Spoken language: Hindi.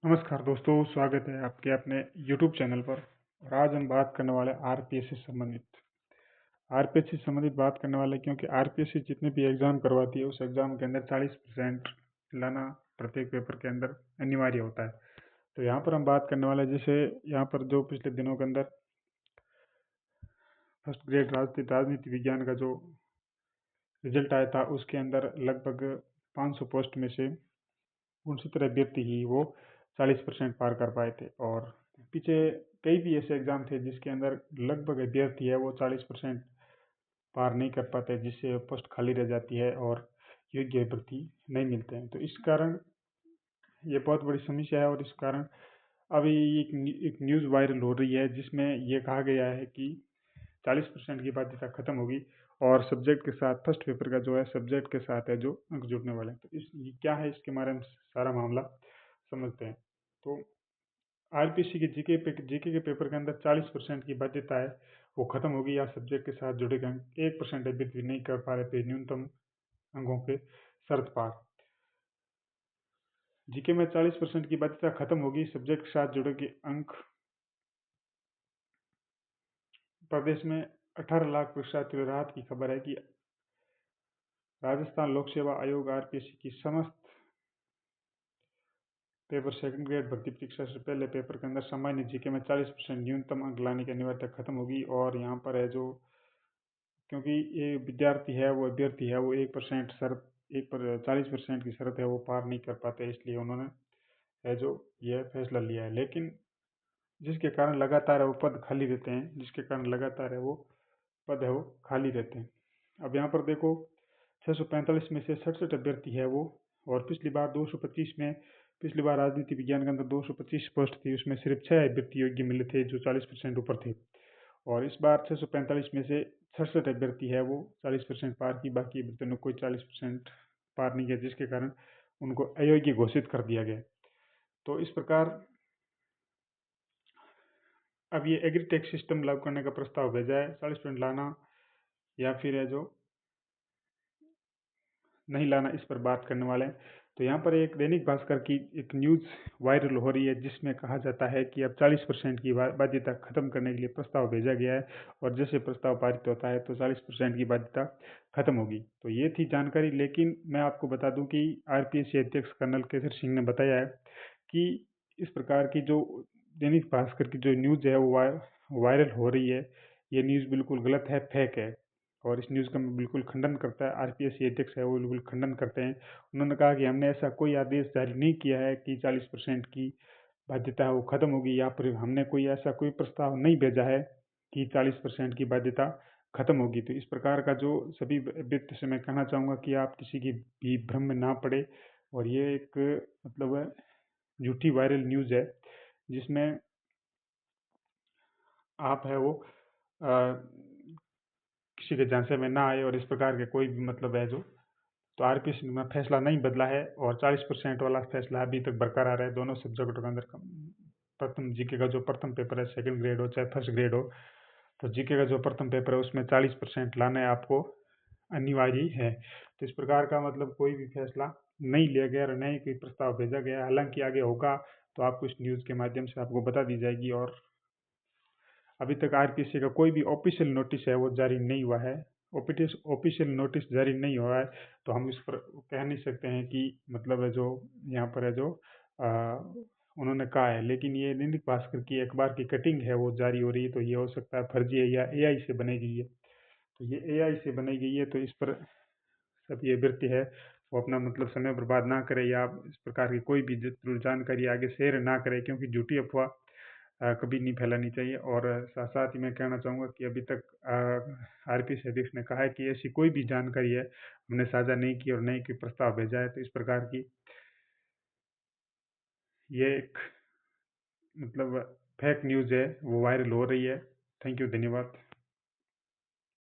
नमस्कार दोस्तों, स्वागत है आपके अपने YouTube चैनल पर। और आज हम बात करने वाले आरपीएस से संबंधित बात करने वाले, क्योंकि आरपीएससी जितने भी एग्जाम करवाती है उस एग्जाम के अंदर 40% लाना प्रत्येक पेपर के अंदर अनिवार्य होता है। तो यहाँ पर हम बात करने वाले, जैसे यहाँ पर जो पिछले दिनों के अंदर फर्स्ट ग्रेड राजनीति विज्ञान का जो रिजल्ट आया था, उसके अंदर लगभग 500 पोस्ट में से 69 अभ्यर्थी ही वो 40% पार कर पाए थे। और पीछे कई भी ऐसे एग्जाम थे जिसके अंदर लगभग अभ्यर्थी है वो 40% पार नहीं कर पाते, जिससे पोस्ट खाली रह जाती है और योग्य अभ्यर्थी नहीं मिलते हैं। तो इस कारण ये बहुत बड़ी समस्या है। और इस कारण अभी एक न्यूज़ वायरल हो रही है जिसमें ये कहा गया है कि 40% की बाध्यता खत्म होगी और सब्जेक्ट के साथ फर्स्ट पेपर का जो है सब्जेक्ट के साथ है जो अंक जुड़ने वाले हैं। तो ये क्या है, इसके बारे में सारा मामला समझते हैं। तो आरपीसी के जीके के पेपर के अंदर 40% की बाध्यता है वो खत्म होगी, या सब्जेक्ट के साथ जुड़ेगा। 1% अभ्यर्थी नहीं कर पा रहे थे न्यूनतम अंकों के शर्त पार। जीके में 40% की बाध्यता खत्म होगी, सब्जेक्ट के साथ जुड़ेंगे अंक। प्रदेश में 18 लाख परीक्षार्थियों को राहत की खबर है कि राजस्थान लोक सेवा आयोग आरपीएससी की समस्त पेपर सेकंड ग्रेड भर्ती परीक्षा से पहले पेपर के अंदर सामान्य जीके में 40% न्यूनतम अंक लाने की अनिवार्यता खत्म होगी। और यहाँ पर है जो, क्योंकि ये विद्यार्थी है वो अभ्यर्थी है वो 1% शर्त, 40% की शर्त है वो पार नहीं कर पाते, इसलिए उन्होंने है जो यह फैसला लिया है। लेकिन जिसके कारण लगातार है वो पद खाली रहते हैं, जिसके कारण लगातार है वो पद है वो खाली रहते हैं। अब यहाँ पर देखो, 645 में से 67 अभ्यर्थी है वो। और पिछली बार 225 में, पिछली बार राजनीति विज्ञान के अंदर 225 पोस्ट थी, उसमें सिर्फ 6 अभ्यर्थी योग्य मिले थे जो 40% ऊपर थे। और इस बार 645 में से 67 अभ्यर्थी है वो 40% पार की, बाकी अभ्यर्थियों ने कोई 40% पार नहीं किया, जिसके कारण उनको अयोग्य घोषित कर दिया गया। तो इस प्रकार अब ये एग्रीटेक सिस्टम लागू करने का प्रस्ताव भेजा है। 40% लाना या फिर है जो नहीं लाना, इस पर बात करने वाले हैं। तो यहाँ पर एक दैनिक भास्कर की एक न्यूज़ वायरल हो रही है जिसमें कहा जाता है कि अब 40% की बाध्यता खत्म करने के लिए प्रस्ताव भेजा गया है, और जैसे प्रस्ताव पारित होता है तो 40% की बाध्यता खत्म होगी। तो ये थी जानकारी। लेकिन मैं आपको बता दूं कि आरपीएससी अध्यक्ष कर्नल केसर सिंह ने बताया है कि इस प्रकार की जो दैनिक भास्कर की जो न्यूज़ है वो वायरल हो रही है, ये न्यूज़ बिल्कुल गलत है, फेक है। और इस न्यूज़ का मैं बिल्कुल खंडन करता है, आरपीएससी अध्यक्ष है वो बिल्कुल खंडन करते हैं। उन्होंने कहा कि हमने ऐसा कोई आदेश जारी नहीं किया है कि 40% की बाध्यता है वो खत्म होगी, या फिर हमने कोई ऐसा कोई प्रस्ताव नहीं भेजा है कि 40% की बाध्यता खत्म होगी। तो इस प्रकार का जो सभी व्यक्ति से मैं कहना चाहूँगा कि आप किसी की भी भ्रम में ना पड़े। और ये एक मतलब झूठी वायरल न्यूज़ है जिसमें आप है वो किसी के झांसे में ना आए, और इस प्रकार के कोई भी मतलब है जो। तो आरपीएससी में फैसला नहीं बदला है और 40% वाला फैसला अभी तक बरकरार है। दोनों सब्जेक्टों के अंदर प्रथम जीके का जो प्रथम पेपर है, सेकंड ग्रेड हो चाहे फर्स्ट ग्रेड हो, तो जीके का जो प्रथम पेपर है उसमें 40% लाना है आपको अनिवार्य ही है। तो इस प्रकार का मतलब कोई भी फैसला नहीं लिया गया और न ही कोई प्रस्ताव भेजा गया। हालांकि आगे होगा तो आपको इस न्यूज़ के माध्यम से आपको बता दी जाएगी। और अभी तक आरपीएससी का कोई भी ऑफिशियल नोटिस है वो जारी नहीं हुआ है। ऑफिशियल नोटिस जारी नहीं हुआ है तो हम इस पर कह नहीं सकते हैं कि मतलब है जो यहाँ पर है जो आ, उन्होंने कहा है। लेकिन ये दैनिक भास्कर की अखबार की कटिंग है वो जारी हो रही है, तो ये हो सकता है फर्जी है या एआई से बनाई गई है। तो ये एआई से बनाई गई है, तो इस पर सब ये अभ्यर्थी है वो अपना मतलब समय बर्बाद ना करे, या इस प्रकार की कोई भी जानकारी आगे शेयर ना करे, क्योंकि झूठी अफवाह कभी नहीं फैलानी चाहिए। और साथ साथ ही मैं कहना चाहूँगा कि अभी तक आरपीएससी अध्यक्ष ने कहा है कि ऐसी कोई भी जानकारी है हमने साझा नहीं की और नहीं कोई प्रस्ताव भेजा है। तो इस प्रकार की ये एक मतलब फेक न्यूज़ है वो वायरल हो रही है। थैंक यू, धन्यवाद।